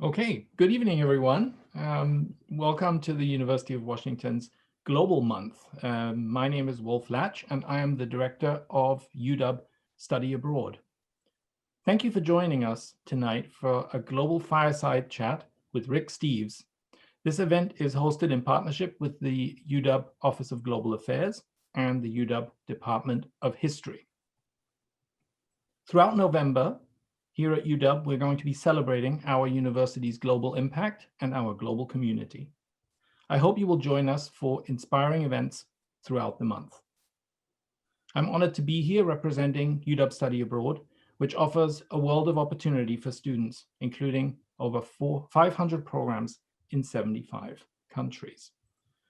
Okay, good evening, everyone. Welcome to the University of Washington's Global Month. My name is Wolf Latsch, and I am the director of UW Study Abroad. Thank you for joining us tonight for a global fireside chat with Rick Steves. This event is hosted in partnership with the UW Office of Global Affairs and the UW Department of History. Throughout November, here at UW, we're going to be celebrating our university's global impact and our global community. I hope you will join us for inspiring events throughout the month. I'm honored to be here representing UW Study Abroad, which offers a world of opportunity for students, including over 500 programs in 75 countries.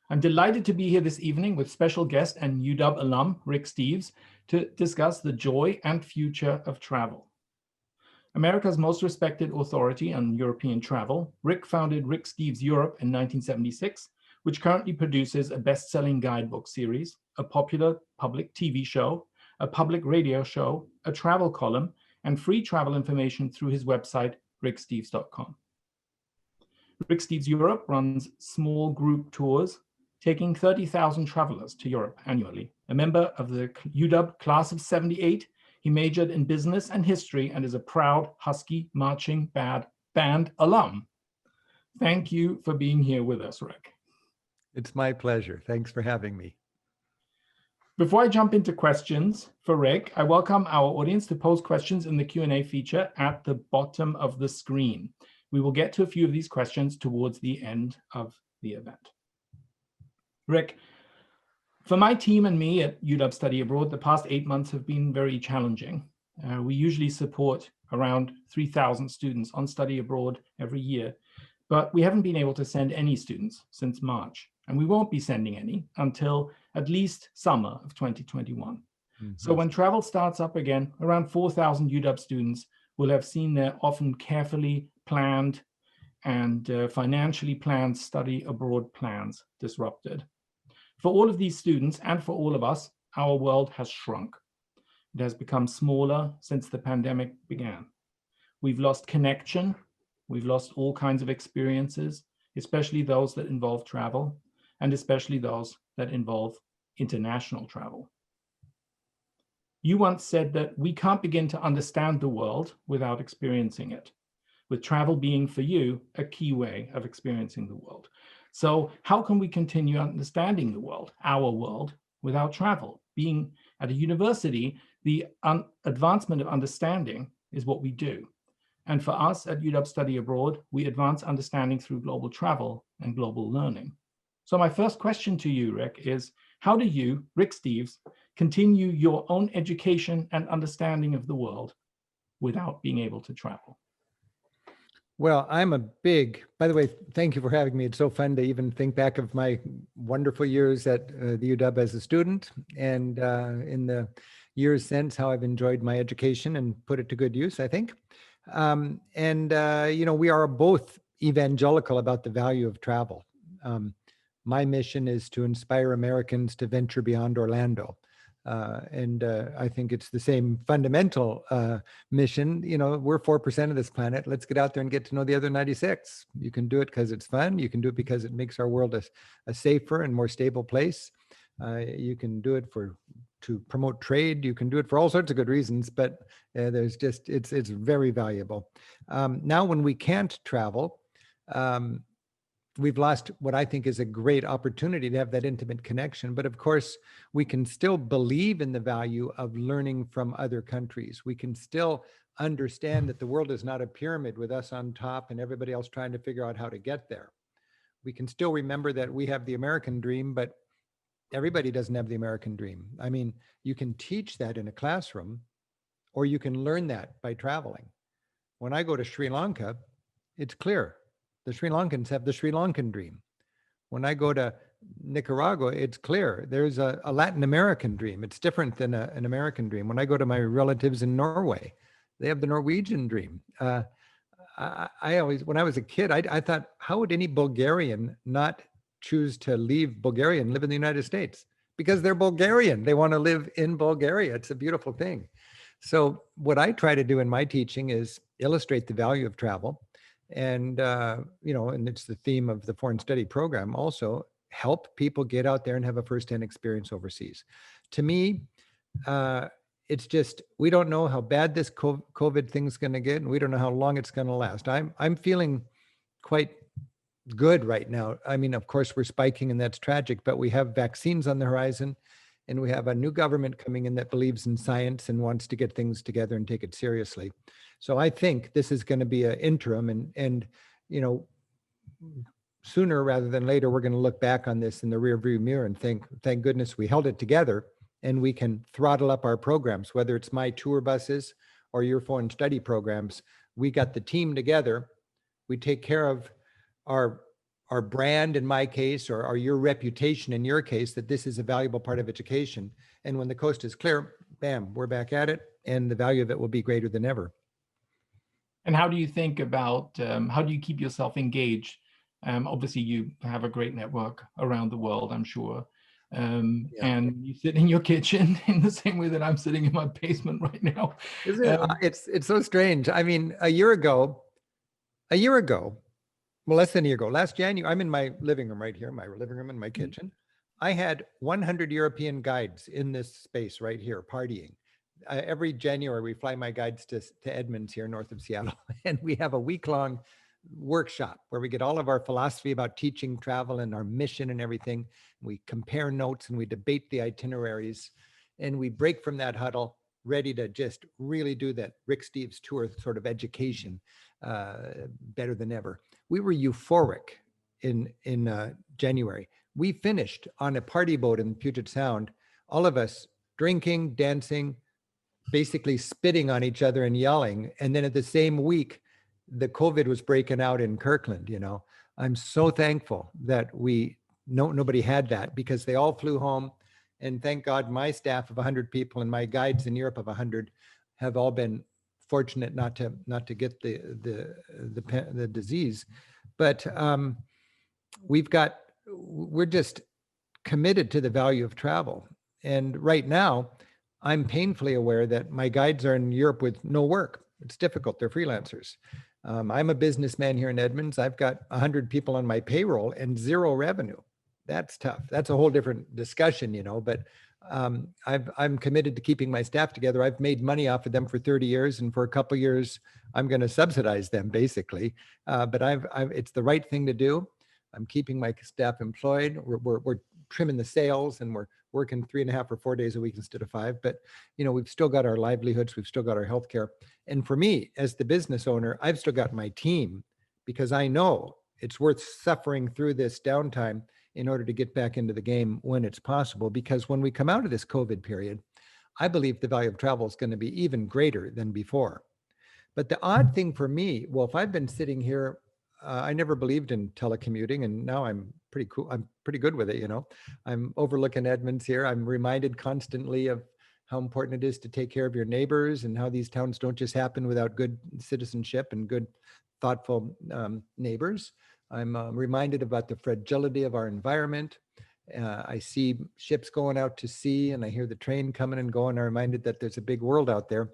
I'm delighted to be here this evening with special guest and UW alum, Rick Steves, to discuss the joy and future of travel. America's most respected authority on European travel, Rick founded Rick Steves Europe in 1976, which currently produces a best-selling guidebook series, a popular public TV show, a public radio show, a travel column, and free travel information through his website, ricksteves.com. Rick Steves Europe runs small group tours, taking 30,000 travelers to Europe annually. A member of the UW class of 78, he majored in business and history and is a proud Husky marching band alum. Thank you for being here with us, Rick. It's my pleasure. Thanks for having me. Before I jump into questions for Rick, I welcome our audience to pose questions in the Q&A feature at the bottom of the screen. We will get to a few of these questions towards the end of the event. Rick, for my team and me at UW Study Abroad, the past 8 months have been very challenging. We usually support around 3,000 students on study abroad every year, but we haven't been able to send any students since March, and we won't be sending any until at least summer of 2021. So when travel starts up again, around 4,000 UW students will have seen their often carefully planned and financially planned study abroad plans disrupted. For all of these students and for all of us, our world has shrunk. It has become smaller since the pandemic began. We've lost connection. We've lost all kinds of experiences, especially those that involve travel, and especially those that involve international travel. You once said that we can't begin to understand the world without experiencing it, with travel being for you a key way of experiencing the world. So how can we continue understanding the world, our world, without travel? Being at a university, the advancement of understanding is what we do. And for us at UW Study Abroad, we advance understanding through global travel and global learning. So my first question to you, Rick, is how do you, Rick Steves, continue your own education and understanding of the world without being able to travel? Well, by the way, thank you for having me. It's so fun to even think back of my wonderful years at the UW as a student, and in the years since, how I've enjoyed my education and put it to good use, I think. We are both evangelical about the value of travel. My mission is to inspire Americans to venture beyond Orlando. I think it's the same fundamental mission. We're 4% of this planet. Let's get out there and get to know the other 96. You can do it because it's fun. You can do it because it makes our world a safer and more stable place. You can do it to promote trade. You can do it for all sorts of good reasons, but it's very valuable. Now, when we can't travel, we've lost what I think is a great opportunity to have that intimate connection. But of course, we can still believe in the value of learning from other countries. We can still understand that the world is not a pyramid with us on top and everybody else trying to figure out how to get there. We can still remember that we have the American dream, but everybody doesn't have the American dream. I mean, you can teach that in a classroom, or you can learn that by traveling. When I go to Sri Lanka, it's clear. The Sri Lankans have the Sri Lankan dream. When I go to Nicaragua, it's clear. There's a Latin American dream. It's different than an American dream. When I go to my relatives in Norway, they have the Norwegian dream. I always, when I was a kid, I thought, how would any Bulgarian not choose to leave Bulgaria and live in the United States? Because they're Bulgarian. They want to live in Bulgaria. It's a beautiful thing. So what I try to do in my teaching is illustrate the value of travel And, and it's the theme of the foreign study program also, help people get out there and have a firsthand experience overseas. To me, it's just, we don't know how bad this COVID thing's going to get, and we don't know how long it's going to last. I'm feeling quite good right now. I mean, of course, we're spiking and that's tragic, but we have vaccines on the horizon, and we have a new government coming in that believes in science and wants to get things together and take it seriously. So I think this is going to be an interim, and sooner rather than later, we're going to look back on this in the rearview mirror and think, thank goodness we held it together, and we can throttle up our programs, whether it's my tour buses or your foreign study programs. We got the team together. We take care of our brand in my case, or your reputation in your case, that this is a valuable part of education. And when the coast is clear, bam, we're back at it, and the value of it will be greater than ever. And how do you think about, how do you keep yourself engaged? Obviously, you have a great network around the world, I'm sure. And you sit in your kitchen in the same way that I'm sitting in my basement right now. Isn't it? It's so strange. I mean, a year ago, well, less than a year ago, last January, I'm in my living room right here, my living room and my kitchen. I had 100 European guides in this space right here partying. Every January, we fly my guides to Edmonds here north of Seattle, and we have a week-long workshop where we get all of our philosophy about teaching travel and our mission and everything. We compare notes and we debate the itineraries, and we break from that huddle ready to just really do that Rick Steves tour sort of education better than ever. We were euphoric in January. We finished on a party boat in Puget Sound, all of us drinking, dancing, basically spitting on each other and yelling. And then at the same week, the COVID was breaking out in Kirkland. I'm so thankful that nobody had that, because they all flew home. And thank God my staff of 100 people and my guides in Europe of 100 have all been fortunate not to get the disease. But we're just committed to the value of travel. And right now, I'm painfully aware that my guides are in Europe with no work. It's difficult. They're freelancers. I'm a businessman here in Edmonds. I've got 100 people on my payroll and zero revenue. That's tough. That's a whole different discussion, but I'm committed to keeping my staff together. I've made money off of them for 30 years, and for a couple of years, I'm going to subsidize them basically. But it's the right thing to do. I'm keeping my staff employed. We're trimming the sails, and we're working 3.5 or 4 days a week instead of 5. But we've still got our livelihoods. We've still got our healthcare. And for me, as the business owner, I've still got my team, because I know it's worth suffering through this downtime in order to get back into the game when it's possible. Because when we come out of this COVID period, I believe the value of travel is going to be even greater than before. But the odd thing for me, well, if I've been sitting here, I never believed in telecommuting, and now I'm pretty cool. I'm pretty good with it. I'm overlooking Edmonds here. I'm reminded constantly of how important it is to take care of your neighbors, and how these towns don't just happen without good citizenship and good, thoughtful neighbors. I'm reminded about the fragility of our environment. I see ships going out to sea, and I hear the train coming and going. I'm reminded that there's a big world out there.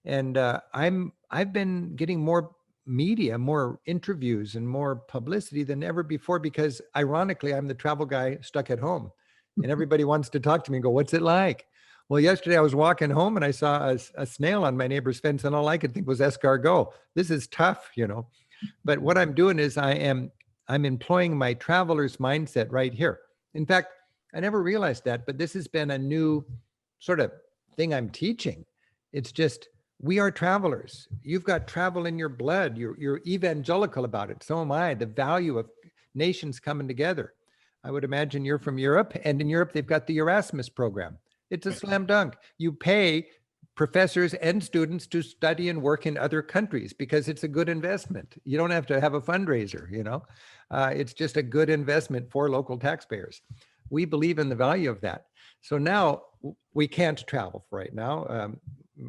And I've been getting more media, more interviews, and more publicity than ever before, because ironically, I'm the travel guy stuck at home, and everybody wants to talk to me and go, what's it like? Well, yesterday I was walking home and I saw a snail on my neighbor's fence, and all I could think was escargot. This is tough, But what I'm doing is I'm employing my traveler's mindset right here. In fact, I never realized that, but this has been a new sort of thing I'm teaching. It's just, we are travelers. You've got travel in your blood. You're evangelical about it. So am I. The value of nations coming together. I would imagine you're from Europe, and in Europe, they've got the Erasmus program. It's a slam dunk. You pay professors and students to study and work in other countries because it's a good investment. You don't have to have a fundraiser, it's just a good investment for local taxpayers. We believe in the value of that. So now we can't travel for right now.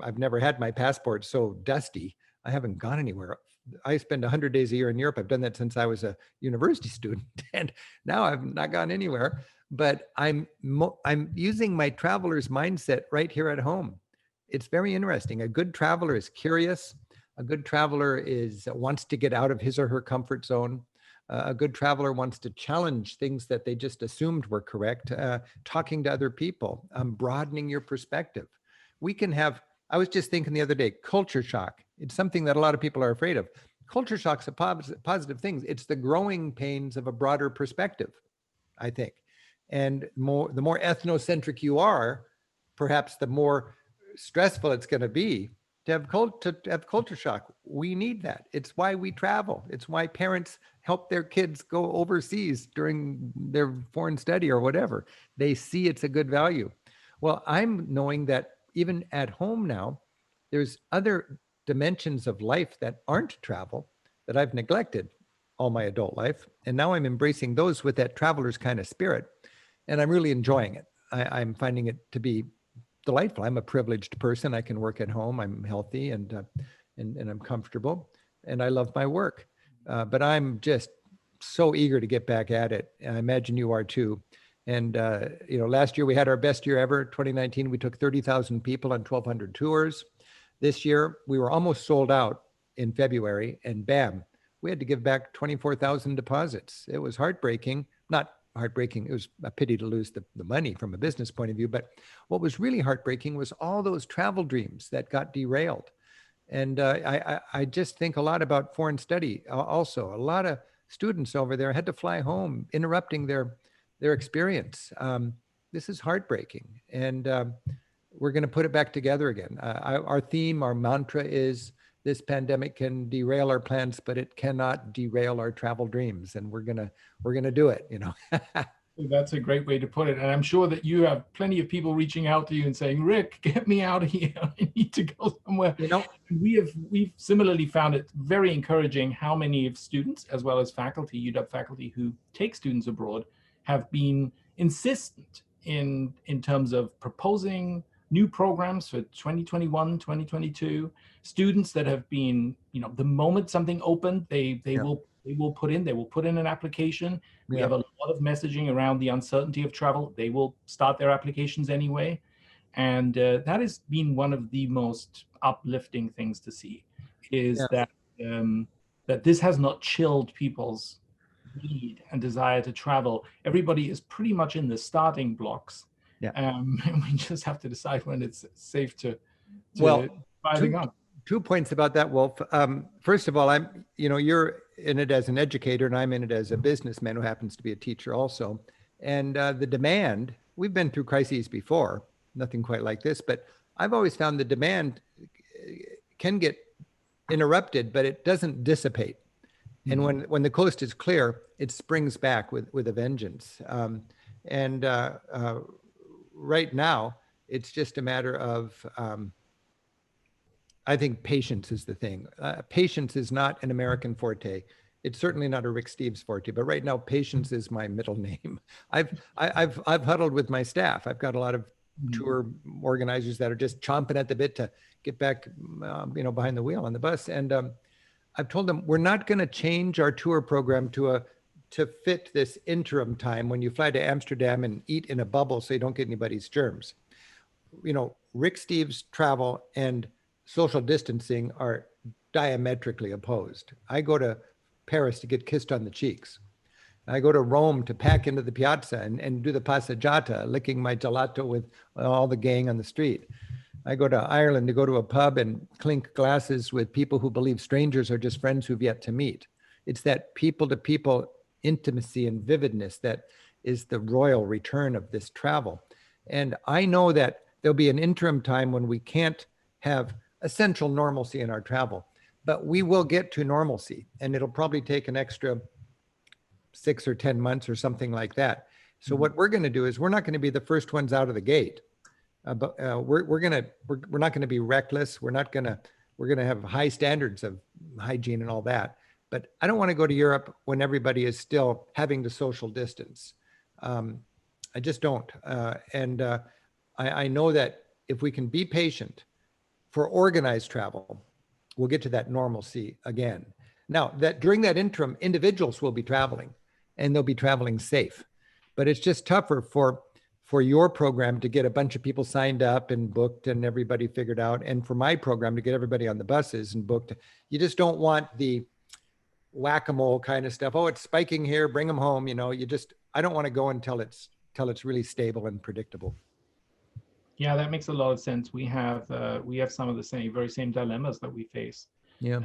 I've never had my passport so dusty. I haven't gone anywhere. I spend 100 days a year in Europe. I've done that since I was a university student, and now I've not gone anywhere. But I'm using my traveler's mindset right here at home. It's very interesting. A good traveler is curious. A good traveler wants to get out of his or her comfort zone. A good traveler wants to challenge things that they just assumed were correct, talking to other people, broadening your perspective. I was just thinking the other day, culture shock. It's something that a lot of people are afraid of. Culture shock's a positive thing. It's the growing pains of a broader perspective, I think. And the more ethnocentric you are, perhaps the more stressful it's going to be to have culture shock. We need that. It's why we travel. It's why parents help their kids go overseas during their foreign study or whatever. They see it's a good value. Well, I'm knowing that even at home now, there's other dimensions of life that aren't travel that I've neglected all my adult life. And now I'm embracing those with that traveler's kind of spirit. And I'm really enjoying it. I'm finding it to be delightful. I'm a privileged person. I can work at home. I'm healthy and I'm comfortable, and I love my work. But I'm just so eager to get back at it. I imagine you are too. And last year we had our best year ever. 2019, we took 30,000 people on 1,200 tours. This year we were almost sold out in February, and bam, we had to give back 24,000 deposits. It was heartbreaking. Not heartbreaking. It was a pity to lose the money from a business point of view. But what was really heartbreaking was all those travel dreams that got derailed. And I just think a lot about foreign study also. A lot of students over there had to fly home, interrupting their experience. This is heartbreaking. And we're going to put it back together again. Our theme, our mantra is, this pandemic can derail our plans, but it cannot derail our travel dreams. And we're gonna do it, That's a great way to put it. And I'm sure that you have plenty of people reaching out to you and saying, Rick, get me out of here. I need to go somewhere. We've similarly found it very encouraging how many of students, as well as faculty, UW faculty who take students abroad, have been insistent in terms of proposing new programs for 2021, 2022. Students that have been, the moment something opened, they will put in an application. We have a lot of messaging around the uncertainty of travel. They will start their applications anyway. And that has been one of the most uplifting things to see, is that this has not chilled people's need and desire to travel. Everybody is pretty much in the starting blocks. And we just have to decide when it's safe to firing up. 2 points about that, Wolf. First of all, you're in it as an educator, and I'm in it as a businessman who happens to be a teacher also. And the demand, we've been through crises before, nothing quite like this, but I've always found the demand can get interrupted, but it doesn't dissipate. And when the coast is clear, it springs back with a vengeance. Right now, it's just a matter of, I think patience is the thing. Patience is not an American forte. It's certainly not a Rick Steves forte, but right now, patience is my middle name. I've huddled with my staff. I've got a lot of tour organizers that are just chomping at the bit to get back, behind the wheel on the bus. And I've told them, we're not going to change our tour program to fit this interim time when you fly to Amsterdam and eat in a bubble so you don't get anybody's germs. Rick Steves travel and social distancing are diametrically opposed. I go to Paris to get kissed on the cheeks. I go to Rome to pack into the piazza and do the passeggiata, licking my gelato with all the gang on the street. I go to Ireland to go to a pub and clink glasses with people who believe strangers are just friends who've yet to meet. It's that people-to-people intimacy and vividness that is the royal return of this travel. And I know that there'll be an interim time when we can't have essential normalcy in our travel, but we will get to normalcy, and it'll probably take an extra 6 or 10 months or something like that. So what we're going to do is we're not going to be the first ones out of the gate, but we're not going to be reckless. We're going to have high standards of hygiene and all that. But I don't want to go to Europe when everybody is still having to social distance. I just don't. I know that if we can be patient for organized travel, we'll get to that normalcy again. Now, that during that interim, individuals will be traveling, and they'll be traveling safe. But it's just tougher for for your program to get a bunch of people signed up and booked and everybody figured out, and for my program to get everybody on the buses and booked. You just don't want the whack-a-mole kind of stuff. Oh, it's spiking here, bring them home. I don't want to go until it's really stable and predictable. Yeah, that makes a lot of sense. We have some of the very same dilemmas that we face. Yeah.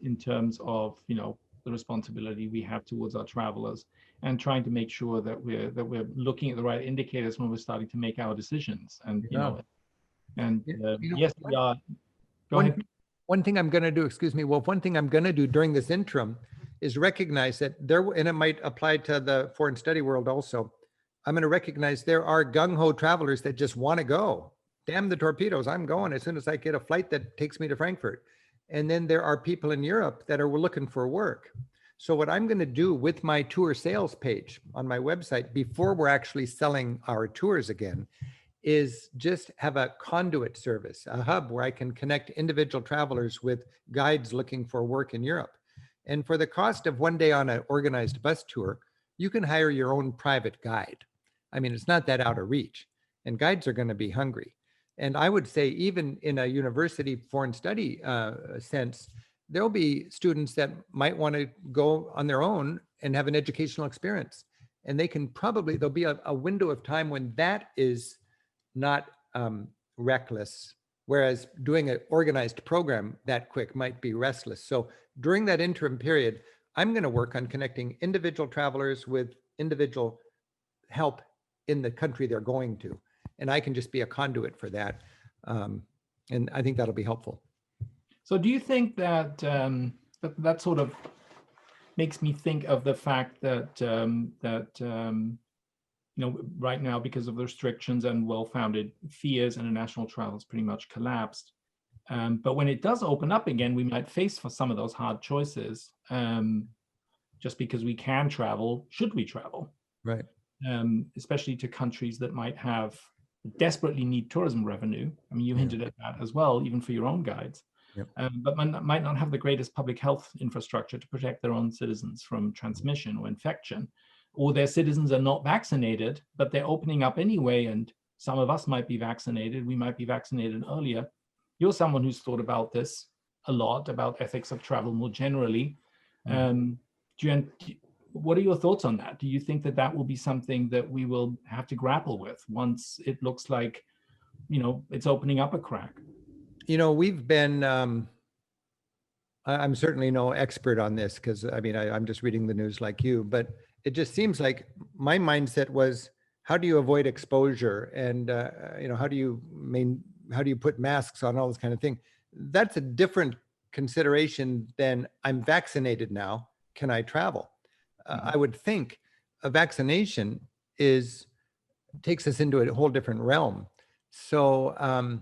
In terms of the responsibility we have towards our travelers, and trying to make sure that we're looking at the right indicators when we're starting to make our decisions. And yes, we are. Go ahead. One thing I'm going to do, one thing I'm going to do during this interim is recognize that and it might apply to the foreign study world also. I'm going to recognize there are gung-ho travelers that just want to go. Damn the torpedoes, I'm going as soon as I get a flight that takes me to Frankfurt. And then there are people in Europe that are looking for work. So what I'm going to do with my tour sales page on my website before we're actually selling our tours again is just have a conduit service, a hub where I can connect individual travelers with guides looking for work in Europe. And for the cost of one day on an organized bus tour, you can hire your own private guide. I mean, it's not that out of reach, and guides are going to be hungry. And I would say even in a university foreign study sense, there'll be students that might want to go on their own and have an educational experience. And there'll be a window of time when that is not reckless, whereas doing an organized program that quick might be restless. So during that interim period, I'm going to work on connecting individual travelers with individual help in the country they're going to. And I can just be a conduit for that. And I think that'll be helpful. So do you think that that sort of makes me think of the fact that right now, because of the restrictions and well-founded fears, international travel has pretty much collapsed. But when it does open up again, we might face for some of those hard choices. Just because we can travel, should we travel? Right. Especially to countries that might desperately need tourism revenue. I mean, you hinted at that as well, even for your own guides. Yep. But might not have the greatest public health infrastructure to protect their own citizens from transmission or infection. Or their citizens are not vaccinated, but they're opening up anyway, and some of us might be vaccinated. We might be vaccinated earlier. You're someone who's thought about this a lot, about ethics of travel more generally. What are your thoughts on that? Do you think that will be something that we will have to grapple with once it looks like, it's opening up a crack? We've been, I'm certainly no expert on this because I'm just reading the news like you, but it just seems like my mindset was, how do you avoid exposure? And, how do you put masks on, all this kind of thing? That's a different consideration than I'm vaccinated now. Can I travel? I would think a vaccination takes us into a whole different realm. So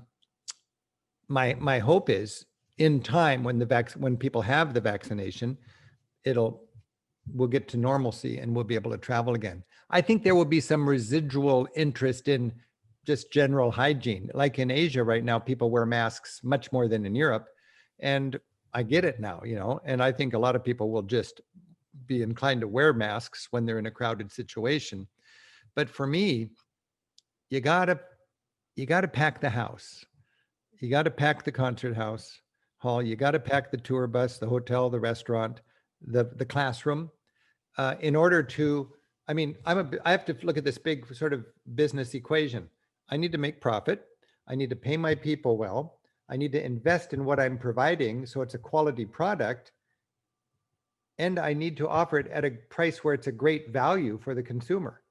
my hope is in time when people have the vaccination, we'll get to normalcy and we'll be able to travel again. I think there will be some residual interest in just general hygiene. Like in Asia right now, people wear masks much more than in Europe. And I get it now, and I think a lot of people will just be inclined to wear masks when they're in a crowded situation. But for me, you gotta pack the house. You gotta pack the concert hall. You gotta pack the tour bus, the hotel, the restaurant, the classroom, in order to, I have to look at this big sort of business equation. I need to make profit. I need to pay my people well. I need to invest in what I'm providing so it's a quality product. And I need to offer it at a price where it's a great value for the consumer.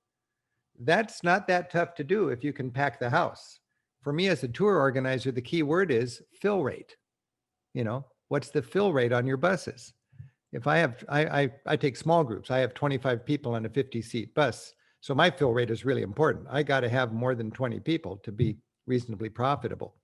That's not that tough to do if you can pack the house. For me as a tour organizer, the key word is fill rate. What's the fill rate on your buses? If I take small groups, I have 25 people on a 50-seat bus. So my fill rate is really important. I got to have more than 20 people to be reasonably profitable.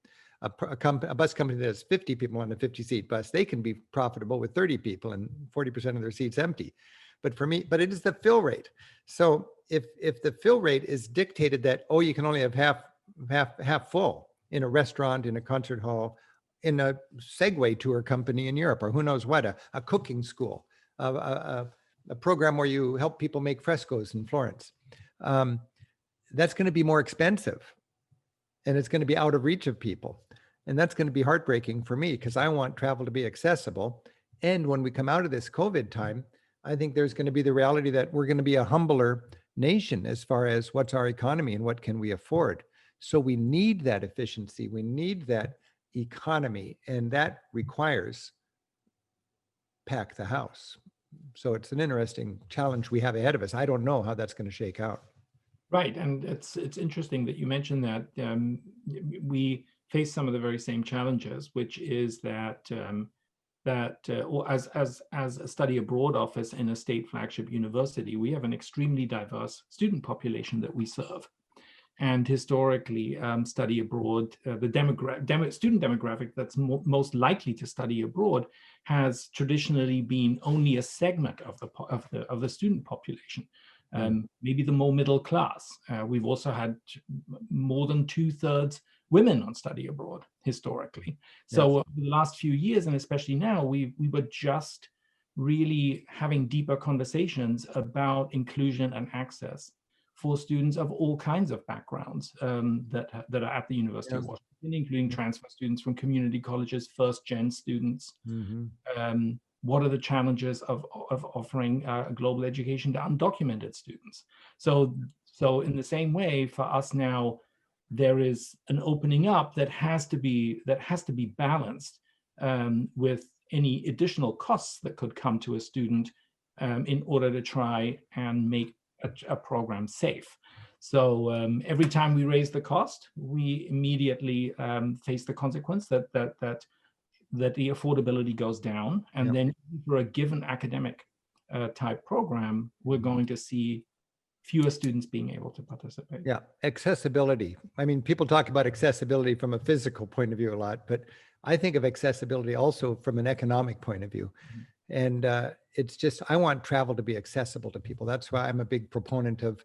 A bus company that has 50 people on a 50-seat bus, they can be profitable with 30 people and 40% of their seats empty. But for me, it is the fill rate. So if the fill rate is dictated that, you can only have half full in a restaurant, in a concert hall, in a Segway tour company in Europe, or who knows what, a cooking school, a program where you help people make frescoes in Florence. that's going to be more expensive, and it's going to be out of reach of people. And that's going to be heartbreaking for me, because I want travel to be accessible. And when we come out of this COVID time, I think there's going to be the reality that we're going to be a humbler nation as far as what's our economy and what can we afford. So we need that efficiency. We need that economy, and that requires pack the house. So it's an interesting challenge we have ahead of us. I don't know how that's going to shake out. Right, and it's interesting that you mentioned that we face some of the very same challenges, which is that or as a study abroad office in a state flagship university, we have an extremely diverse student population that we serve. And historically, study abroad, the student demographic that's most likely to study abroad has traditionally been only a segment of the student population. Maybe the more middle class. We've also had more than 2/3 women on study abroad historically. So Yes. over the last few years, and especially now, we were just really having deeper conversations about inclusion and access for students of all kinds of backgrounds that are at the University of Washington, including transfer students from community colleges, first-gen students. What are the challenges of offering global education to undocumented students? So in the same way, for us now, there is an opening up that has to be balanced with any additional costs that could come to a student in order to try and make a program safe. So every time we raise the cost, we immediately face the consequence that the affordability goes down, and then for a given academic type program, we're going to see fewer students being able to participate. Yeah, accessibility. I mean, people talk about accessibility from a physical point of view a lot, but I think of accessibility also from an economic point of view. And it's just, I want travel to be accessible to people. That's why I'm a big proponent of,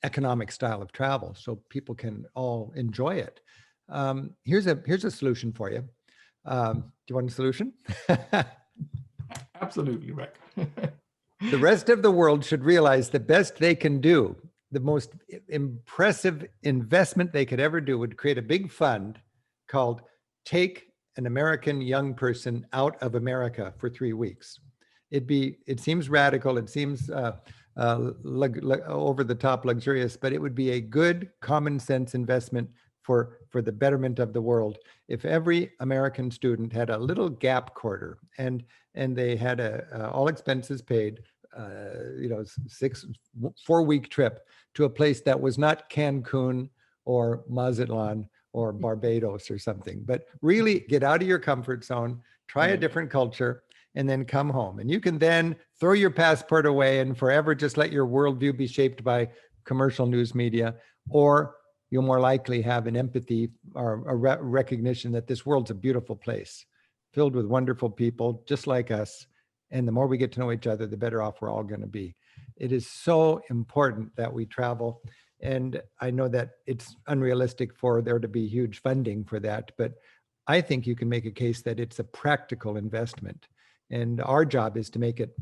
economic style of travel, so people can all enjoy it. Here's a solution for you. Do you want a solution? Absolutely, Rick. The rest of the world should realize the best they can do, the most impressive investment they could ever do, would create a big fund called Take an American Young Person Out of America for 3 weeks. It seems radical, it seems over the top luxurious, but it would be a good common sense investment for the betterment of the world. If every American student had a little gap quarter and they had a all expenses paid, 4-week trip to a place that was not Cancun or Mazatlan or Barbados or something, but really get out of your comfort zone, try a different culture, and then come home. And you can then throw your passport away and forever just let your worldview be shaped by commercial news media, or you'll more likely have an empathy or a recognition that this world's a beautiful place filled with wonderful people just like us. And the more we get to know each other, the better off we're all going to be. It is so important that we travel. And I know that it's unrealistic for there to be huge funding for that, but I think you can make a case that it's a practical investment. And our job is to make it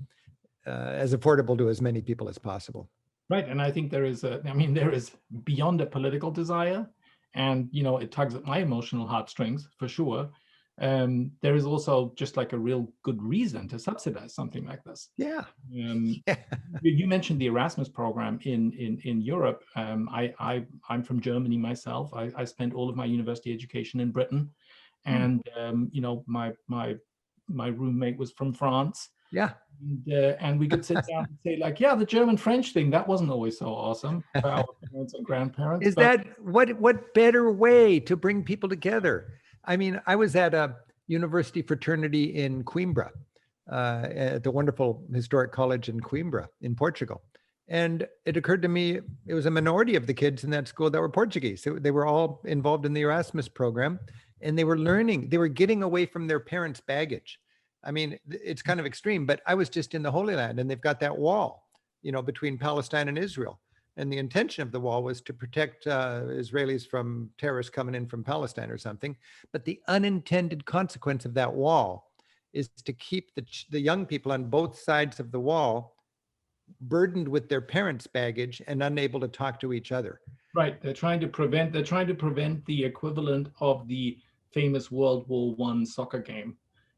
as affordable to as many people as possible. Right, and I think there is beyond a political desire, and it tugs at my emotional heartstrings for sure. There is also just like a real good reason to subsidize something like this. Yeah. You mentioned the Erasmus program in Europe. I'm from Germany myself. I spent all of my university education in Britain, and my roommate was from France. Yeah. And we could sit down and say, like, the German-French thing, that wasn't always so awesome for our parents and grandparents. What better way to bring people together? I mean, I was at a university fraternity in Coimbra, at the wonderful historic college in Coimbra in Portugal. And it occurred to me, it was a minority of the kids in that school that were Portuguese. They were all involved in the Erasmus program, and they were getting away from their parents' baggage. I mean, it's kind of extreme, but I was just in the Holy Land, and they've got that wall, between Palestine and Israel. And the intention of the wall was to protect Israelis from terrorists coming in from Palestine or something. But the unintended consequence of that wall is to keep the young people on both sides of the wall burdened with their parents' baggage and unable to talk to each other. Right. They're trying to prevent the equivalent of the famous World War I soccer game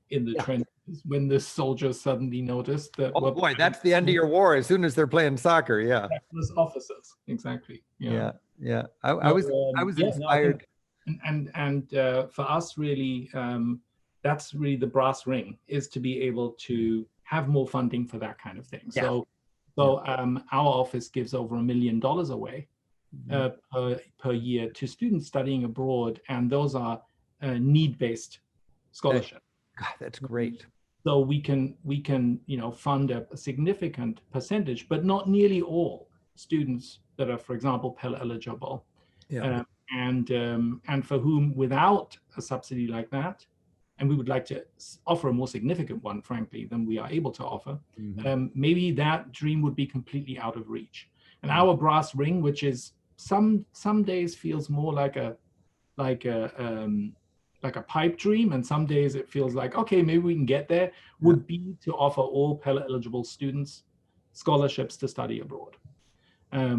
in the Yeah. trenches when the soldiers suddenly noticed that Oh boy, that's the end of your war as soon as they're playing soccer. Yeah. as officers. Exactly. Yeah. Yeah. I So, was yeah, no, I think, inspired. for us, really, that's really the brass ring, is to be able to have more funding for that kind of thing. Yeah. So our office gives over $1 million away per year to students studying abroad, and those are need-based scholarships. God, that's great. So we can fund a significant percentage, but not nearly all students that are, for example, Pell eligible, Yeah. and for whom, without a subsidy like that, and we would like to offer a more significant one, frankly, than we are able to offer, maybe that dream would be completely out of reach. And our brass ring, which is some days feels more like a pipe dream, and some days it feels like, okay, maybe we can get there, would be to offer all Pell eligible students scholarships to study abroad,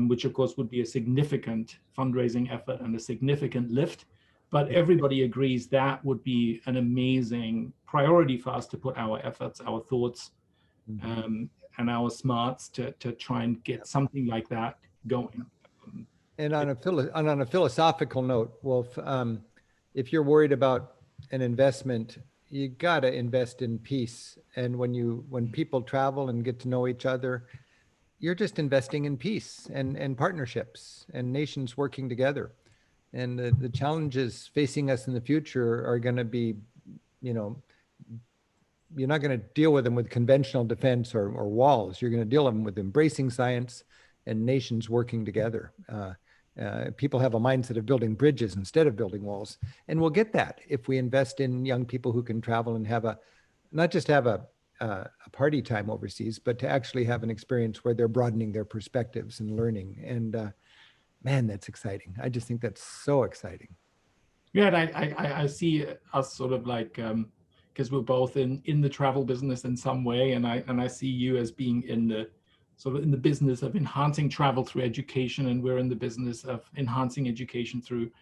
which of course would be a significant fundraising effort and a significant lift. But everybody agrees that would be an amazing priority for us to put our efforts, our thoughts, and our smarts to try and get something like that going. And on a philosophical note, Wolf, if you're worried about an investment, you gotta invest in peace. And when people travel and get to know each other, you're just investing in peace and partnerships and nations working together. And the challenges facing us in the future are going to be, you're not going to deal with them with conventional defense or walls. You're going to deal with them with embracing science and nations working together. People have a mindset of building bridges instead of building walls. And we'll get that if we invest in young people who can travel and not just have a party time overseas, but to actually have an experience where they're broadening their perspectives and learning. And man, that's exciting. I just think that's so exciting. Yeah, and I see us sort of like, because we're both in the travel business in some way, and I see you as being in the business of enhancing travel through education, and we're in the business of enhancing education through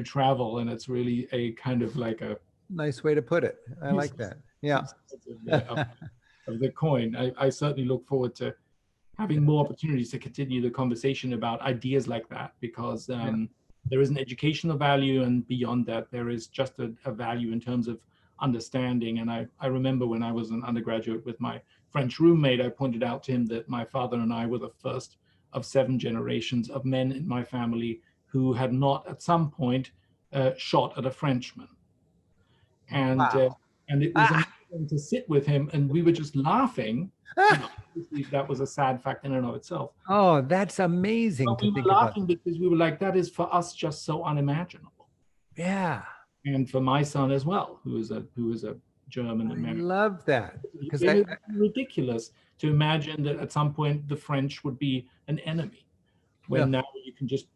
travel, and it's really a kind of like a nice way to put it. I like that. Yeah. Of the coin. I certainly look forward to having more opportunities to continue the conversation about ideas like that, because there is an educational value, and beyond that, there is just a value in terms of understanding. And I remember when I was an undergraduate with my French roommate, I pointed out to him that my father and I were the first of 7 generations of men in my family who had not at some point shot at a Frenchman. And and it was amazing to sit with him, and we were just laughing. That was a sad fact in and of itself. Oh, that's amazing. But we were laughing because we were like, that is for us just so unimaginable. Yeah. And for my son as well, who is a German American. I love that, because it's ridiculous to imagine that at some point the French would be an enemy, when now you can just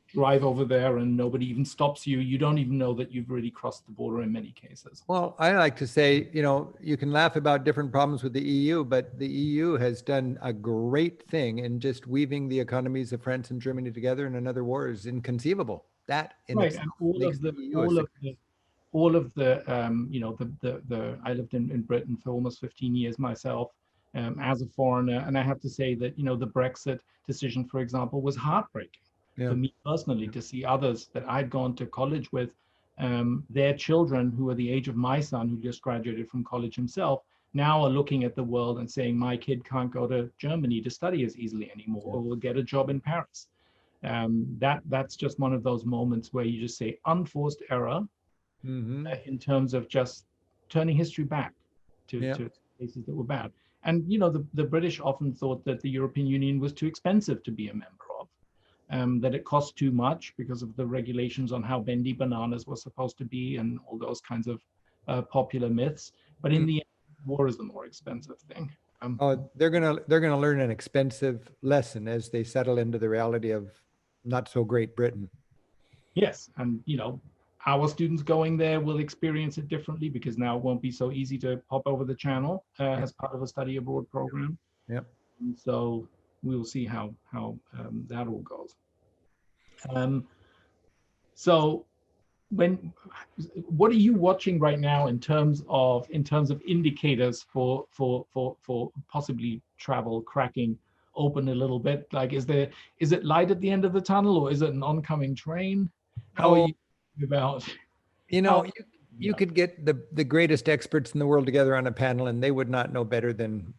drive over there and nobody even stops you. You don't even know that you've really crossed the border in many cases. Well, I like to say, you can laugh about different problems with the EU, but the EU has done a great thing in just weaving the economies of France and Germany together in another war is inconceivable. That in itself makes the EU I lived in Britain for almost 15 years myself, as a foreigner, and I have to say that the Brexit decision, for example, was heartbreaking for me personally, to see others that I'd gone to college with, their children who are the age of my son, who just graduated from college himself, now are looking at the world and saying, my kid can't go to Germany to study as easily anymore, or will get a job in Paris. That's just one of those moments where you just say unforced error, in terms of just turning history back to places that were bad. And the British often thought that the European Union was too expensive to be a member of, that it cost too much because of the regulations on how bendy bananas were supposed to be, and all those kinds of popular myths. But in the end, war is the more expensive thing. They're gonna learn an expensive lesson as they settle into the reality of not so great Britain. Yes, and our students going there will experience it differently, because now it won't be so easy to pop over the channel as part of a study abroad program. Yep. And so we will see how that all goes. So what are you watching right now in terms of indicators for possibly travel cracking open a little bit? Like, is it light at the end of the tunnel, or is it an oncoming train? How are Oh, you about you how? know, you could get the greatest experts in the world together on a panel, and they would not know better than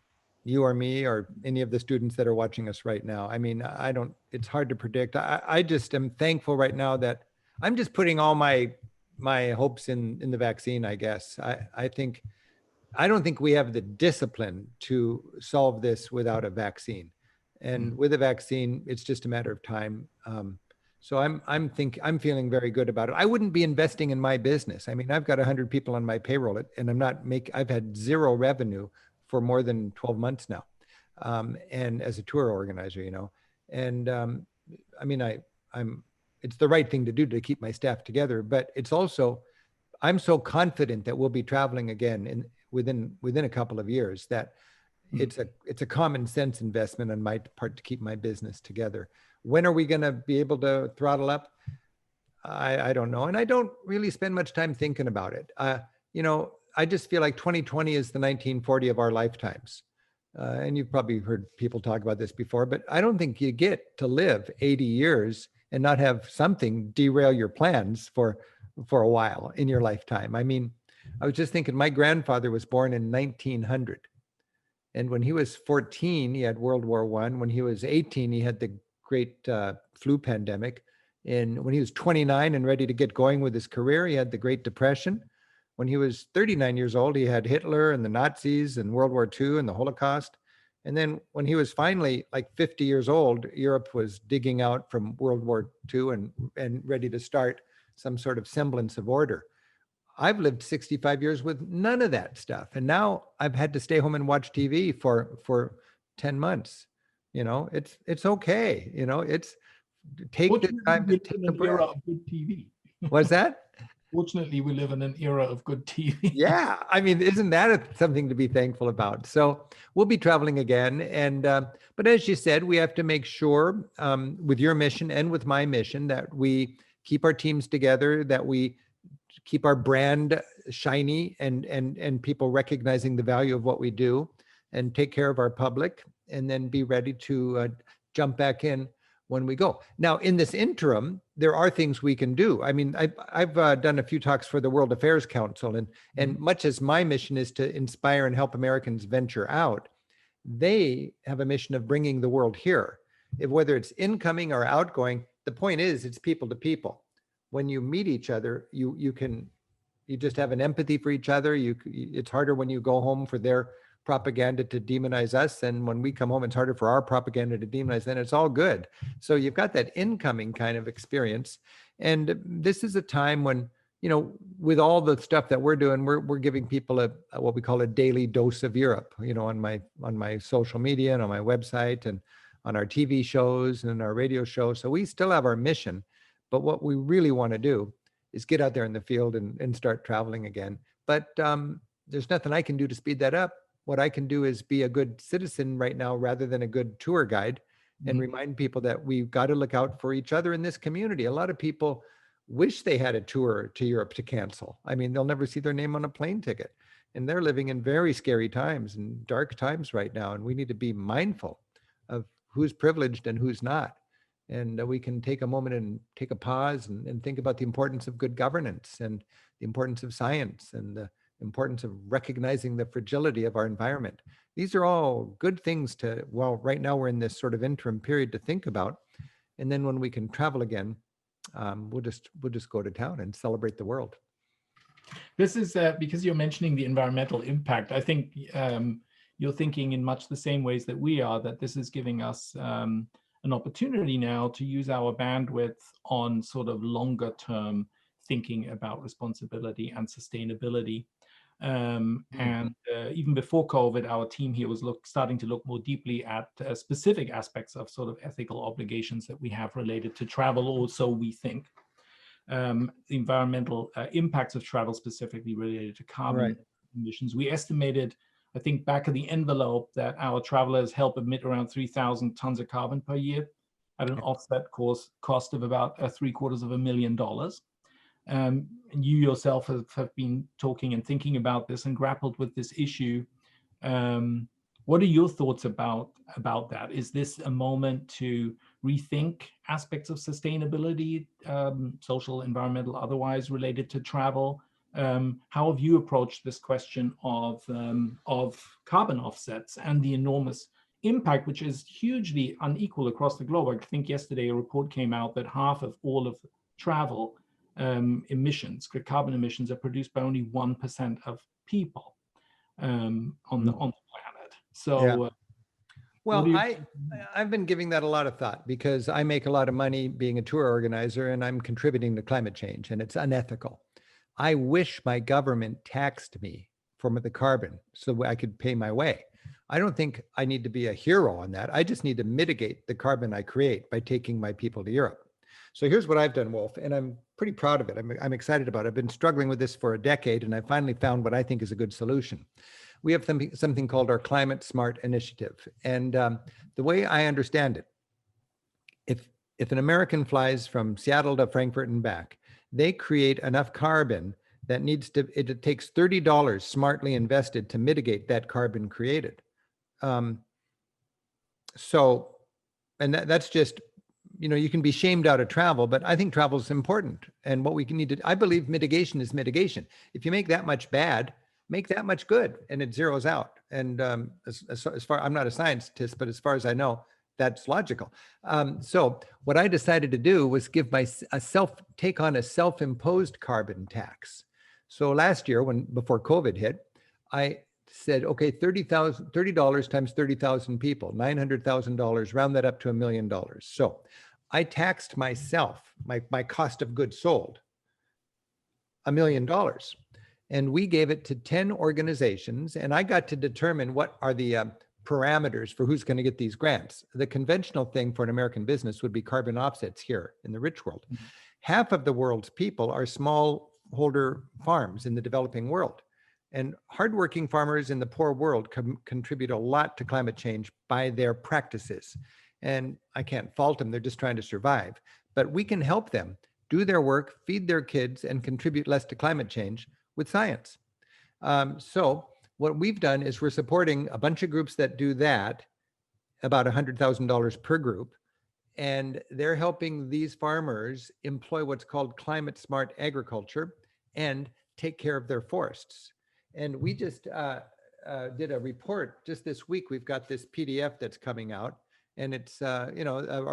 you or me or any of the students that are watching us right now. I mean, I don't, it's hard to predict. I just am thankful right now that I'm just putting all my hopes in the vaccine, I guess. I don't think we have the discipline to solve this without a vaccine. And with a vaccine, it's just a matter of time. So I'm feeling very good about it. I wouldn't be investing in my business. I mean, I've got 100 people on my payroll, and I've had zero revenue for more than 12 months now. And as a tour organizer, and I mean, it's the right thing to do to keep my staff together, but it's also, I'm so confident that we'll be traveling again within a couple of years that it's a common sense investment on my part to keep my business together. When are we going to be able to throttle up? I don't know. And I don't really spend much time thinking about it. I just feel like 2020 is the 1940 of our lifetimes. And you've probably heard people talk about this before, but I don't think you get to live 80 years and not have something derail your plans for a while in your lifetime. I mean, I was just thinking, my grandfather was born in 1900. And when he was 14, he had World War I. When he was 18, he had the great flu pandemic. And when he was 29 and ready to get going with his career, he had the Great Depression. When he was 39 years old, he had Hitler and the Nazis and World War II and the Holocaust. And then when he was finally like 50 years old, Europe was digging out from World War II and ready to start some sort of semblance of order. I've lived 65 years with none of that stuff. And now I've had to stay home and watch TV for 10 months. It's okay. It's take the time to take a breath. Era of good TV. What's that? Fortunately, we live in an era of good TV. Yeah. I mean, isn't that something to be thankful about? So we'll be traveling again. And, but as you said, we have to make sure with your mission and with my mission that we keep our teams together, that we keep our brand shiny and people recognizing the value of what we do, and take care of our public, and then be ready to jump back in when we go. Now, in this interim, there are things we can do. I mean, I've done a few talks for the World Affairs Council, and much as my mission is to inspire and help Americans venture out, they have a mission of bringing the world here. Whether it's incoming or outgoing, the point is it's people to people. When you meet each other, you just have an empathy for each other. It's harder when you go home for their propaganda to demonize us, and when we come home, it's harder for our propaganda to demonize them. It's all good. So you've got that incoming kind of experience, and this is a time when, with all the stuff that we're doing, we're giving people a what we call a daily dose of Europe. On my social media and on my website and on our TV shows and our radio shows. So we still have our mission, but what we really want to do is get out there in the field and start traveling again. But there's nothing I can do to speed that up. What I can do is be a good citizen right now rather than a good tour guide, and remind people that we've got to look out for each other in this community. A lot of people wish they had a tour to Europe to cancel. I mean, they'll never see their name on a plane ticket, and they're living in very scary times and dark times right now. And we need to be mindful of who's privileged and who's not. And we can take a moment and take a pause and think about the importance of good governance and the importance of science and the importance of recognizing the fragility of our environment. These are all good things right now we're in this sort of interim period to think about. And then when we can travel again, we'll just go to town and celebrate the world. This is because you're mentioning the environmental impact. I think you're thinking in much the same ways that we are, that this is giving us an opportunity now to use our bandwidth on sort of longer term thinking about responsibility and sustainability. And even before COVID, our team here was starting to look more deeply at specific aspects of sort of ethical obligations that we have related to travel. Also, we think the environmental impacts of travel, specifically related to carbon emissions. We estimated I think back of the envelope that our travelers help emit around 3,000 tons of carbon per year at an offset cost of about $750,000. And you yourself have been talking and thinking about this and grappled with this issue. What are your thoughts about that? Is this a moment to rethink aspects of sustainability, social, environmental, otherwise related to travel? How have you approached this question of carbon offsets and the enormous impact, which is hugely unequal across the globe? I think yesterday a report came out that half of all of travel emissions, carbon emissions, are produced by only 1% of people on the planet. So, well, I've been giving that a lot of thought because I make a lot of money being a tour organizer and I'm contributing to climate change, and it's unethical. I wish my government taxed me for the carbon so I could pay my way. I don't think I need to be a hero on that. I just need to mitigate the carbon I create by taking my people to Europe. So here's what I've done, Wolf, and I'm pretty proud of it. I'm excited about it. I've been struggling with this for a decade, and I finally found what I think is a good solution. We have something called our Climate Smart Initiative. And the way I understand it, if an American flies from Seattle to Frankfurt and back, they create enough carbon that it takes $30 smartly invested to mitigate that carbon created. That's just, you can be shamed out of travel, but I think travel is important. And what we need to, I believe mitigation is mitigation. If you make that much bad, make that much good, and it zeroes out. And as far, I'm not a scientist, but as far as I know, that's logical. So what I decided to do was take on a self-imposed carbon tax. So last year, before COVID hit, I said, okay, $30 times 30,000 people, $900,000, round that up to $1 million. So I taxed myself, my cost of goods sold, $1 million. And we gave it to 10 organizations, and I got to determine what are the parameters for who's going to get these grants. The conventional thing for an American business would be carbon offsets here in the rich world. Mm-hmm. Half of the world's people are smallholder farms in the developing world. And hardworking farmers in the poor world contribute a lot to climate change by their practices. And I can't fault them, they're just trying to survive. But we can help them do their work, feed their kids, and contribute less to climate change with science. So what we've done is we're supporting a bunch of groups that do that, about $100,000 per group. And they're helping these farmers employ what's called climate smart agriculture and take care of their forests. And we just did a report just this week. We've got this PDF that's coming out, and it's a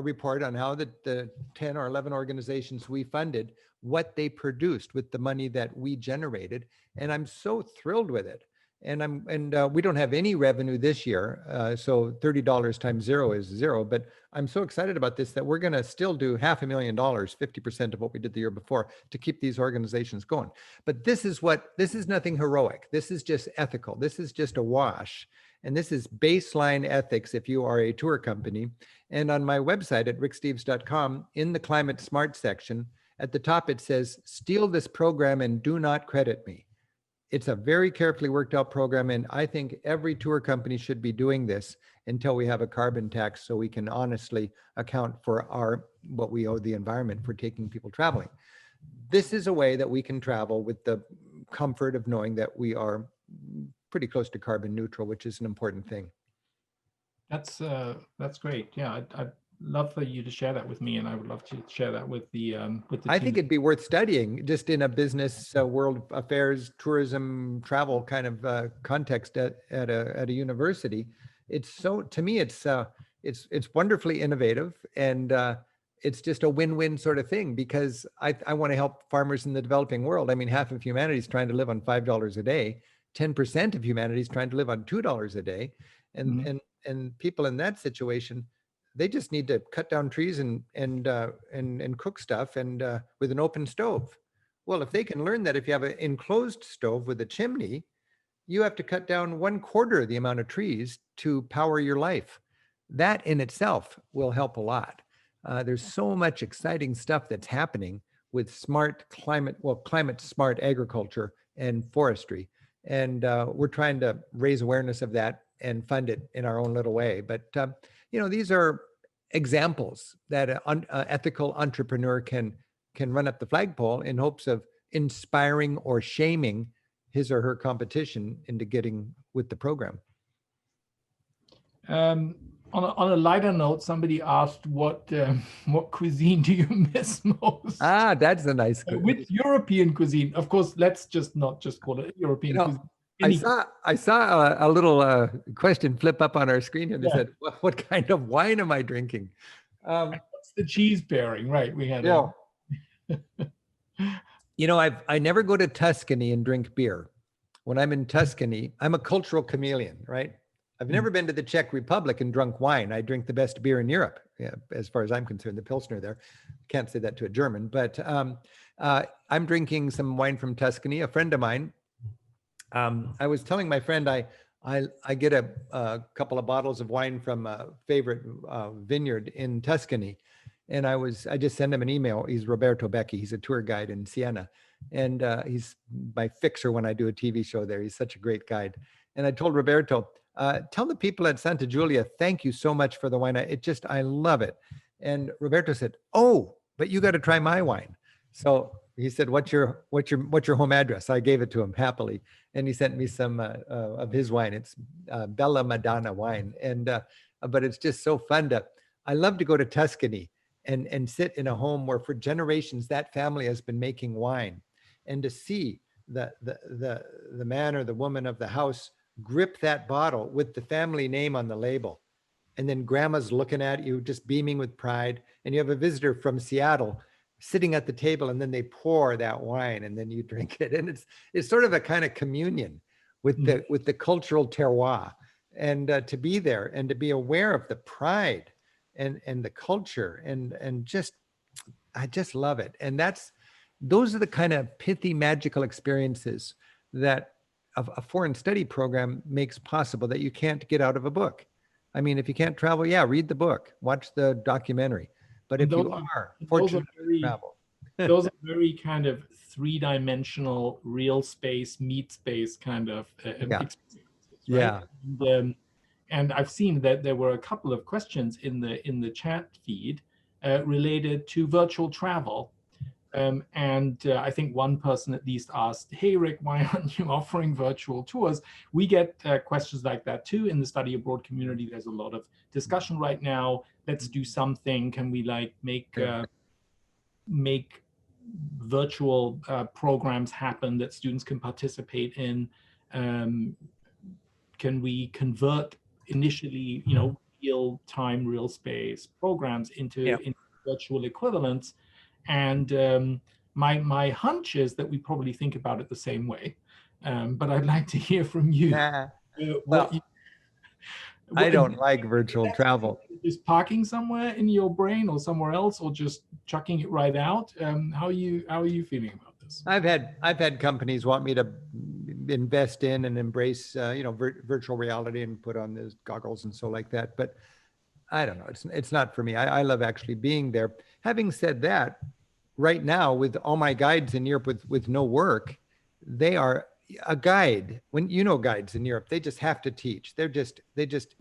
report on how the 10 or 11 organizations we funded, what they produced with the money that we generated. And I'm so thrilled with it. And we don't have any revenue this year, so $30 times zero is zero. But I'm so excited about this that we're going to still do $500,000, 50% of what we did the year before, to keep these organizations going. But this is nothing heroic. This is just ethical. This is just a wash, and this is baseline ethics if you are a tour company. And on my website at ricksteves.com, in the Climate Smart section, at the top it says, "Steal this program and do not credit me." It's a very carefully worked out program, and I think every tour company should be doing this until we have a carbon tax so we can honestly account for what we owe the environment for taking people traveling. This is a way that we can travel with the comfort of knowing that we are pretty close to carbon neutral, which is an important thing. That's great. Yeah, I'd love for you to share that with me, and I would love to share that with the I think it'd be worth studying just in a business, world affairs, tourism, travel kind of context at a university. To me, it's wonderfully innovative, and it's just a win-win sort of thing, because I want to help farmers in the developing world. I mean, half of humanity is trying to live on $5 a day. 10% of humanity is trying to live on $2 a day, and people in that situation, they just need to cut down trees and cook stuff with an open stove. Well, if they can learn that if you have an enclosed stove with a chimney, you have to cut down 1/4 the amount of trees to power your life. That in itself will help a lot. There's so much exciting stuff that's happening with climate smart agriculture and forestry. And we're trying to raise awareness of that and fund it in our own little way. But, these are examples that an ethical entrepreneur can run up the flagpole in hopes of inspiring or shaming his or her competition into getting with the program. On a lighter note, somebody asked what cuisine do you miss most? Ah, that's a nice question. Which European cuisine? Of course, let's not just call it European cuisine. I saw a little question flip up on our screen here. They said, "What kind of wine am I drinking?" What's the cheese pairing? Right, we had. I never go to Tuscany and drink beer. When I'm in Tuscany, I'm a cultural chameleon, right? I've never been to the Czech Republic and drunk wine. I drink the best beer in Europe, as far as I'm concerned, the Pilsner there. Can't say that to a German, but I'm drinking some wine from Tuscany. A friend of mine, I was telling my friend I get a couple of bottles of wine from a favorite vineyard in Tuscany. And I just sent him an email. He's Roberto Becchi. He's a tour guide in Siena. And he's my fixer when I do a TV show there. He's such a great guide. And I told Roberto, tell the people at Santa Giulia, thank you so much for the wine. I love it. And Roberto said, oh, but you got to try my wine. So he said, what's your home address? I gave it to him happily. And he sent me some of his wine. It's Bella Madonna wine. And, but it's just so fun I love to go to Tuscany and sit in a home where for generations that family has been making wine, and to see the man or the woman of the house grip that bottle with the family name on the label. And then grandma's looking at you, just beaming with pride. And you have a visitor from Seattle sitting at the table, and then they pour that wine and then you drink it. And it's sort of a kind of communion with the cultural terroir, and to be there and to be aware of the pride and the culture and I just love it. And those are the kind of pithy, magical experiences that a foreign study program makes possible that you can't get out of a book. I mean, if you can't travel, read the book, watch the documentary. But if you are fortunate to travel, those are very kind of three-dimensional real space, meat space kind of experiences, right? Yeah. And I've seen that there were a couple of questions in the chat feed related to virtual travel. I think one person at least asked, hey, Rick, why aren't you offering virtual tours? We get questions like that too in the study abroad community. There's a lot of discussion right now. Let's do something. Can we make virtual programs happen that students can participate in? Can we convert initially, real time, real space programs into virtual equivalents? And my hunch is that we probably think about it the same way. But I'd like to hear from you. I don't like virtual travel. Just parking somewhere in your brain or somewhere else, or just chucking it right out? How are you feeling about this? I've had companies want me to invest in and embrace virtual reality and put on those goggles and so like that. But I don't know. It's not for me. I love actually being there. Having said that, right now with all my guides in Europe with no work, they are a guide. When guides in Europe, they just have to teach. They just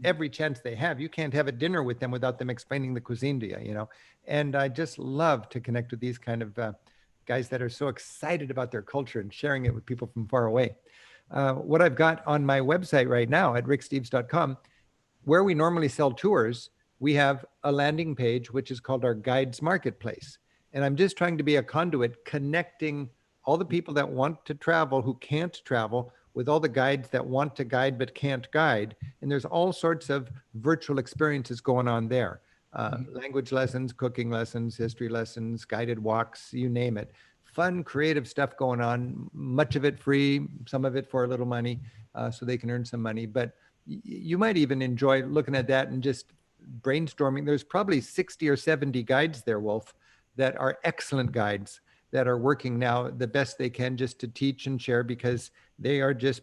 every chance they have, you can't have a dinner with them without them explaining the cuisine to you. And I just love to connect with these kind of guys that are so excited about their culture and sharing it with people from far away. What I've got on my website right now at ricksteves.com, where we normally sell tours, we have a landing page, which is called our Guides Marketplace. And I'm just trying to be a conduit connecting all the people that want to travel who can't travel with all the guides that want to guide but can't guide. And there's all sorts of virtual experiences going on there. Language lessons, cooking lessons, history lessons, guided walks, you name it. Fun, creative stuff going on, much of it free, some of it for a little money, so they can earn some money. But you might even enjoy looking at that and just brainstorming. There's probably 60 or 70 guides there, Wolf, that are excellent guides that are working now the best they can just to teach and share, because they are just,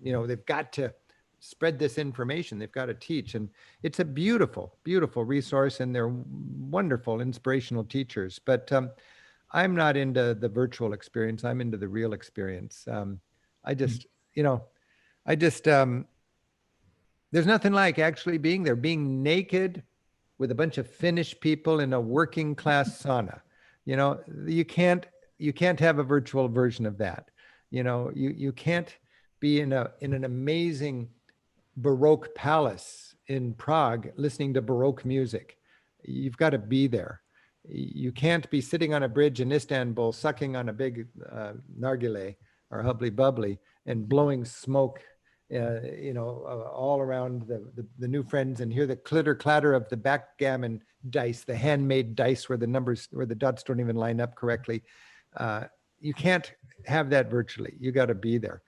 they've got to spread this information. They've got to teach. And it's a beautiful, beautiful resource, and they're wonderful, inspirational teachers. But I'm not into the virtual experience. I'm into the real experience. you know, I just, there's nothing like actually being there, being naked with a bunch of Finnish people in a working class sauna. You know, you can't have a virtual version of that. You know, you can't be in an amazing Baroque palace in Prague listening to Baroque music. You've got to be there. You can't be sitting on a bridge in Istanbul sucking on a big nargile or hubbly bubbly and blowing smoke, all around the new friends, and hear the clitter clatter of the backgammon dice, the handmade dice where the dots don't even line up correctly. You can't have that virtually. You got to be there.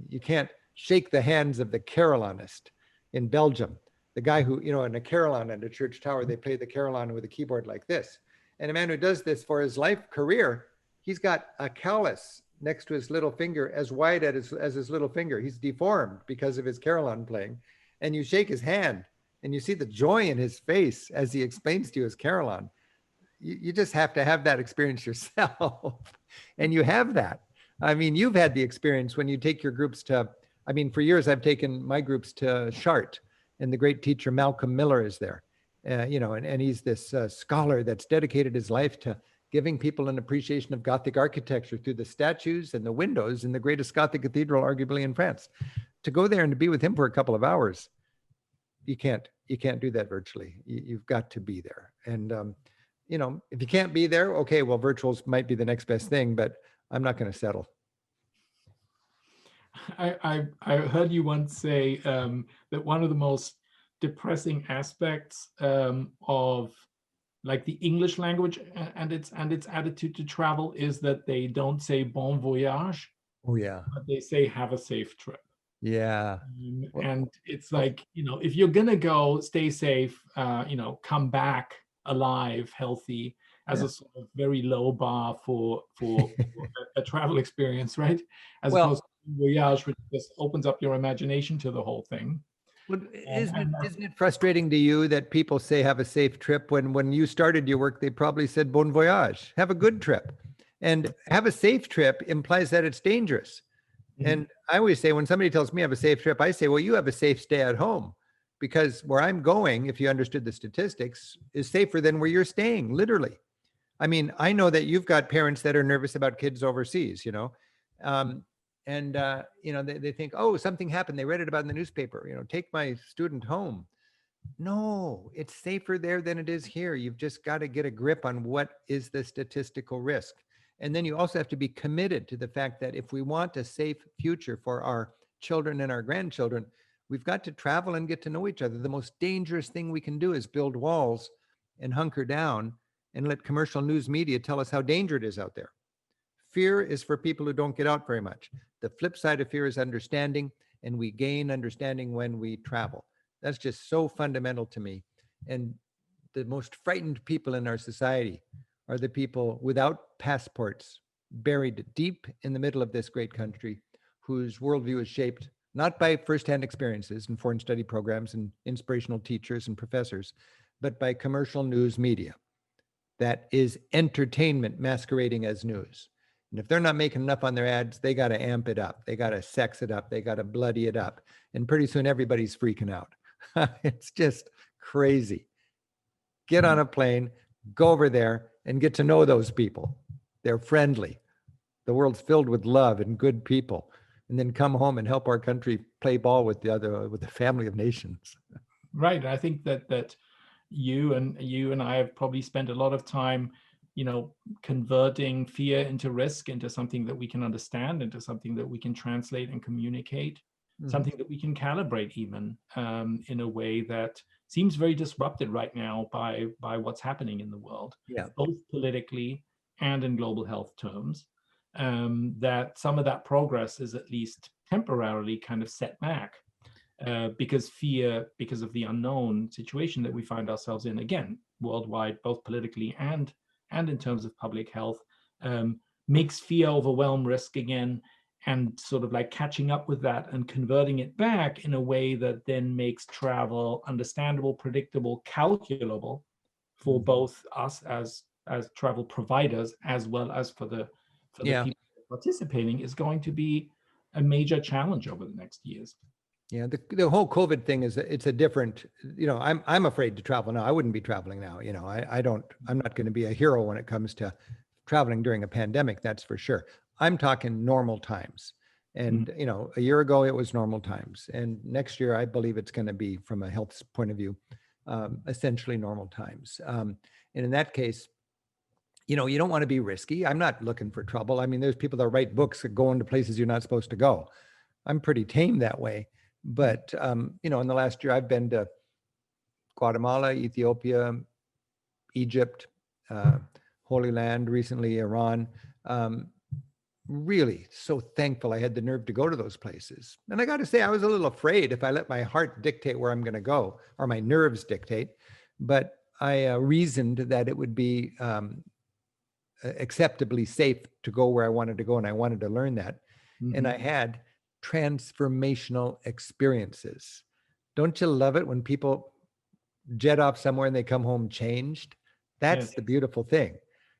You can't shake the hands of the carillonist in Belgium. The guy who, in a carillon at a church tower, they play the carillon with a keyboard like this. And a man who does this for his life career, he's got a callus next to his little finger as wide as his little finger. He's deformed because of his carillon playing. And you shake his hand and you see the joy in his face as he explains to you his carillon. You just have to have that experience yourself. And you have that. I mean, you've had the experience when you take your groups to, for years, I've taken my groups to Chartres, and the great teacher Malcolm Miller is there. And he's this scholar that's dedicated his life to giving people an appreciation of Gothic architecture through the statues and the windows in the greatest Gothic cathedral, arguably in France. To go there and to be with him for a couple of hours, you can't do that virtually. You've got to be there. And, if you can't be there, okay, well, virtuals might be the next best thing, but I'm not going to settle. I heard you once say that one of the most depressing aspects of like the English language and its attitude to travel is that they don't say bon voyage. Oh yeah. But they say have a safe trip. Yeah. And it's like, if you're gonna go, stay safe, come back alive, healthy, as a sort of very low bar for a travel experience, right? As opposed to voyage, which just opens up your imagination to the whole thing. Well, isn't it frustrating to you that people say have a safe trip when you started your work, they probably said bon voyage, have a good trip. And have a safe trip implies that it's dangerous. Mm-hmm. And I always say, when somebody tells me I have a safe trip, I say, well, you have a safe stay at home, because where I'm going, if you understood the statistics, is safer than where you're staying, literally. I know that you've got parents that are nervous about kids overseas, they think, oh, something happened. They read it about in the newspaper, take my student home. No, it's safer there than it is here. You've just got to get a grip on what is the statistical risk. And then you also have to be committed to the fact that if we want a safe future for our children and our grandchildren, we've got to travel and get to know each other. The most dangerous thing we can do is build walls and hunker down and let commercial news media tell us how dangerous it is out there. Fear is for people who don't get out very much. The flip side of fear is understanding, and we gain understanding when we travel. That's just so fundamental to me. And the most frightened people in our society are the people without passports, buried deep in the middle of this great country, whose worldview is shaped not by firsthand experiences and foreign study programs and inspirational teachers and professors, but by commercial news media. That is entertainment masquerading as news. And if they're not making enough on their ads, they got to amp it up. They got to sex it up. They got to bloody it up. And pretty soon everybody's freaking out. It's just crazy. Get on a plane, go over there and get to know those people. They're friendly. The world's filled with love and good people. And then come home and help our country play ball with the family of nations. Right. I think that you and I have probably spent a lot of time, converting fear into risk, into something that we can understand, into something that we can translate and communicate, something that we can calibrate even in a way that seems very disrupted right now by what's happening in the world, both politically and in global health terms. That some of that progress is at least temporarily kind of set back because of the unknown situation that we find ourselves in, again, worldwide, both politically and in terms of public health, makes fear overwhelm risk again, and sort of like catching up with that and converting it back in a way that then makes travel understandable, predictable, calculable for both us as travel providers, as well as for the people participating, is going to be a major challenge over the next years. Yeah, the whole COVID thing it's a different, I'm afraid to travel now. I wouldn't be traveling now. I'm not going to be a hero when it comes to traveling during a pandemic, that's for sure. I'm talking normal times. And, a year ago it was normal times. And next year, I believe it's going to be, from a health point of view, essentially normal times. And in that case, you don't want to be risky. I'm not looking for trouble. I mean, there's people that write books that go into places you're not supposed to go. I'm pretty tame that way. But, in the last year, I've been to Guatemala, Ethiopia, Egypt, Holy Land, recently Iran. Really so thankful I had the nerve to go to those places. And I got to say, I was a little afraid if I let my heart dictate where I'm going to go, or my nerves dictate. But I reasoned that it would be acceptably safe to go where I wanted to go, and I wanted to learn that. And I had transformational experiences. Don't you love it when people jet off somewhere and they come home changed? That's the beautiful thing.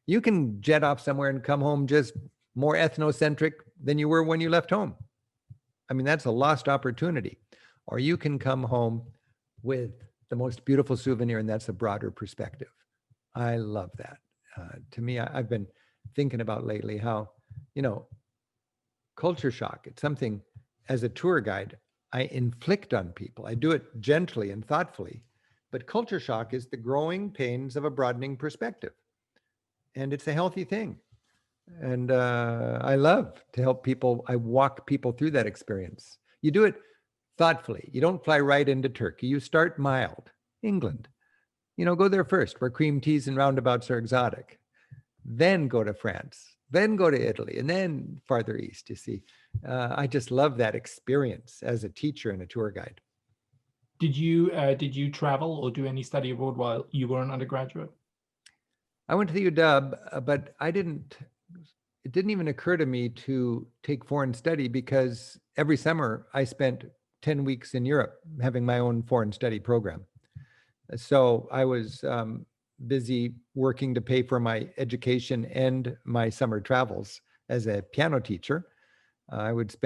You can jet off somewhere and come home just more ethnocentric than you were when you left home. I mean, that's a lost opportunity. Or you can come home with the most beautiful souvenir, and that's a broader perspective. I love that. To me, I've been thinking about lately how, culture shock, it's something as a tour guide, I inflict on people. I do it gently and thoughtfully, but culture shock is the growing pains of a broadening perspective. And it's a healthy thing. And I love to help people. I walk people through that experience. You do it thoughtfully. You don't fly right into Turkey. You start mild. England. Go there first, where cream teas and roundabouts are exotic. Then go to France. Then go to Italy, and then farther east, you see. I just love that experience as a teacher and a tour guide. Did you travel or do any study abroad while you were an undergraduate? I went to the UW, but it didn't even occur to me to take foreign study, because every summer I spent 10 weeks in Europe having my own foreign study program. So I was busy working to pay for my education and my summer travels as a piano teacher. I would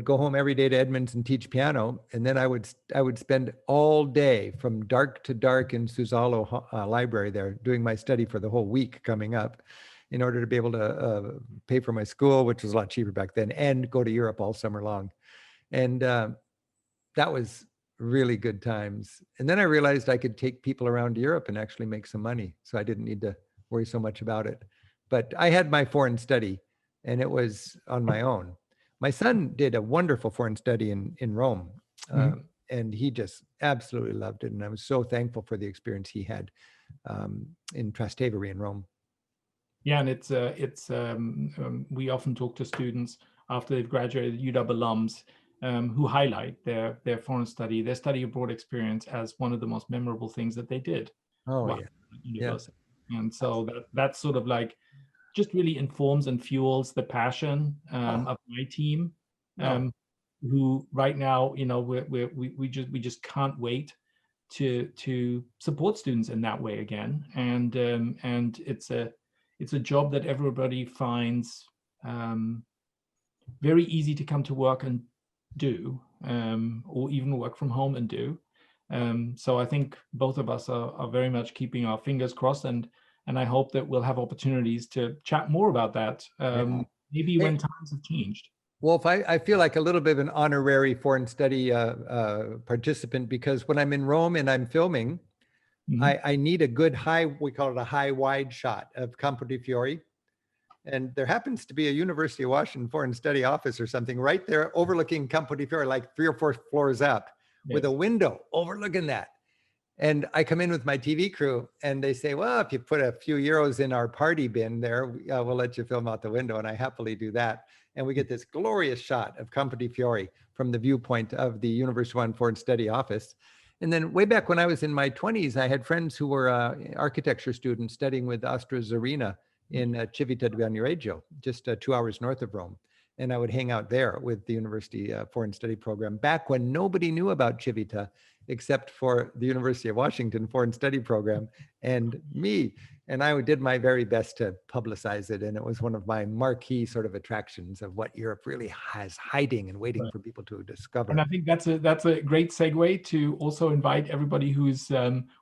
go home every day to Edmonds and teach piano, and then I would spend all day from dark to dark in Suzalo library there doing my study for the whole week coming up, in order to be able to pay for my school, which was a lot cheaper back then, and go to Europe all summer long. And that was really good times. And then I realized I could take people around Europe and actually make some money. So I didn't need to worry so much about it. But I had my foreign study, and it was on my own. My son did a wonderful foreign study in Rome, and he just absolutely loved it. And I was so thankful for the experience he had in Trastevere in Rome. Yeah, and we often talk to students after they've graduated, UW alums, who highlight their foreign study, their study abroad experience as one of the most memorable things that they did. Oh, university. Yeah. And so that's sort of like just really informs and fuels the passion of my team, who right now, we just can't wait to support students in that way again. And it's a job that everybody finds very easy to come to work and do, or even work from home and do. So I think both of us are very much keeping our fingers crossed, and I hope that we'll have opportunities to chat more about that, maybe when times have changed. Well, if I feel like a little bit of an honorary foreign study participant, because when I'm in Rome and I'm filming, I need a good we call it a high wide shot of Campo di Fiori. And there happens to be a University of Washington foreign study office or something right there overlooking Campo di Fiori, like 3 or 4 floors up, with a window overlooking that. And I come in with my TV crew and they say, well, if you put a few euros in our party bin there, we'll let you film out the window. And I happily do that. And we get this glorious shot of Campo di Fiori from the viewpoint of the University of Washington Foreign Study Office. And then way back when I was in my 20s, I had friends who were architecture students studying with Astra Zarina in Civita di Bagnoregio, just 2 hours north of Rome. and I would hang out there with the University Foreign Study Program back when nobody knew about Civita except for the University of Washington Foreign Study Program and me. And I did my very best to publicize it. And it was one of my marquee sort of attractions of what Europe really has hiding and waiting for people to discover. And I think that's a great segue to also invite everybody who's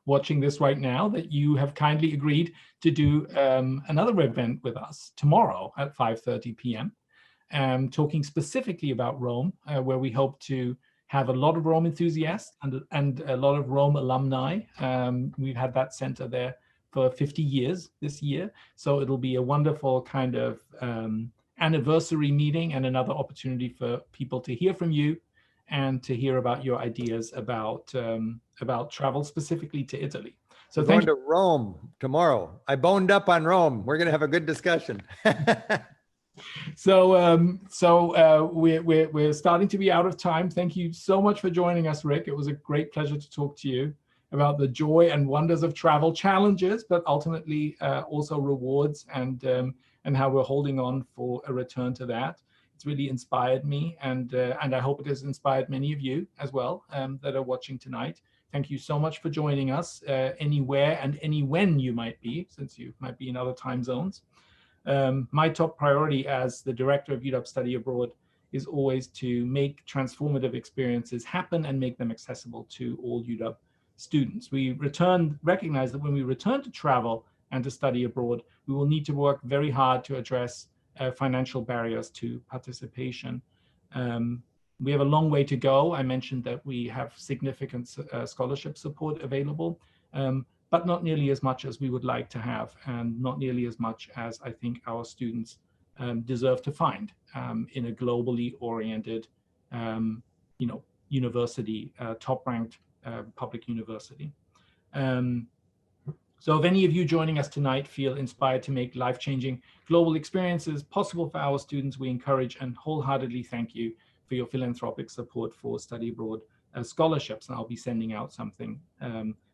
watching this right now that you have kindly agreed to do another event with us tomorrow at 5:30 p.m. Talking specifically about Rome, where we hope to have a lot of Rome enthusiasts and a lot of Rome alumni. We've had that center there for 50 years this year. So it'll be a wonderful kind of anniversary meeting and another opportunity for people to hear from you and to hear about your ideas about travel specifically to Italy. So we're going to Rome tomorrow. I boned up on Rome. We're going to have a good discussion. We're starting to be out of time. Thank you so much for joining us, Rick. It was a great pleasure to talk to you about the joy and wonders of travel, challenges, but ultimately also rewards, and how we're holding on for a return to that. It's really inspired me, and I hope it has inspired many of you as well that are watching tonight. Thank you so much for joining us anywhere and any when you might be, since you might be in other time zones. My top priority as the director of UW Study Abroad is always to make transformative experiences happen and make them accessible to all UW students. We recognize that when we return to travel and to study abroad, we will need to work very hard to address financial barriers to participation. We have a long way to go. I mentioned that we have significant scholarship support available, but not nearly as much as we would like to have, and not nearly as much as I think our students deserve to find in a globally oriented, university, top-ranked public university. So if any of you joining us tonight feel inspired to make life-changing global experiences possible for our students, we encourage and wholeheartedly thank you for your philanthropic support for study abroad scholarships. And I'll be sending out something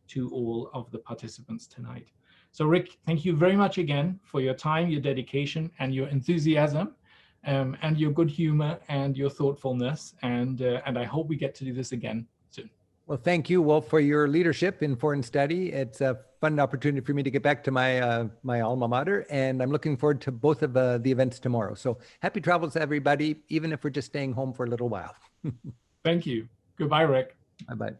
to all of the participants tonight. So Rick, thank you very much again for your time, your dedication, and your enthusiasm, and your good humor and your thoughtfulness. And I hope we get to do this again soon. Well, thank you, Wolf, for your leadership in foreign study. It's a fun opportunity for me to get back to my my alma mater, and I'm looking forward to both of the events tomorrow. So happy travels, everybody, even if we're just staying home for a little while. Thank you. Goodbye, Rick. Bye-bye.